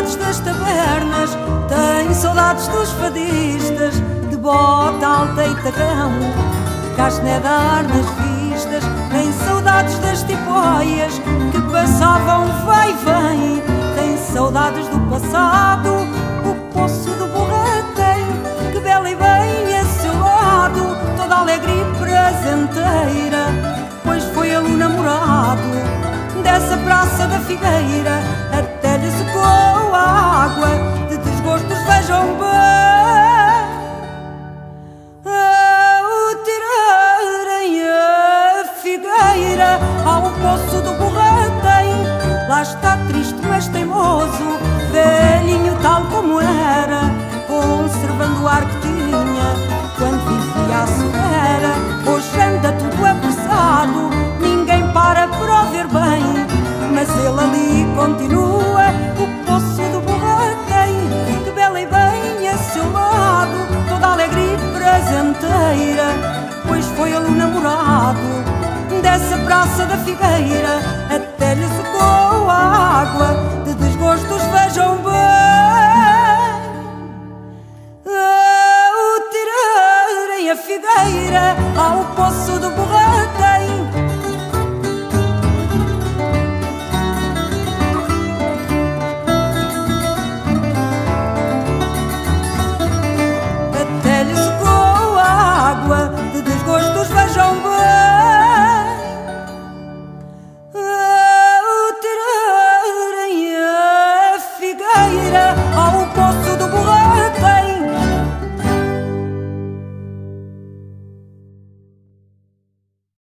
saudades das tabernas, tem saudades dos fadistas, de bota alta e tacão, de casné de ar nas vistas. Tem saudades das tipóias que passavam vai e vem, tem saudades do passado, o poço do Borratem, que bela e bem a seu lado, toda alegre e prazenteira, pois foi ele o namorado dessa praça da Figueira. Até lhe secou a água de desgostos, vejam bem, ao tirarem a figueira ao poço do Borratem. Lá está triste mas teimoso, velhinho tal como era, conservando o ar que tinha quando vivia à espera. Hoje anda tudo apressado, ninguém para o ver bem, mas ele ali continua, o poço do Borratem, que bela e bem a seu lado, toda alegre e prazenteira, pois foi ele o namorado dessa praça da Figueira.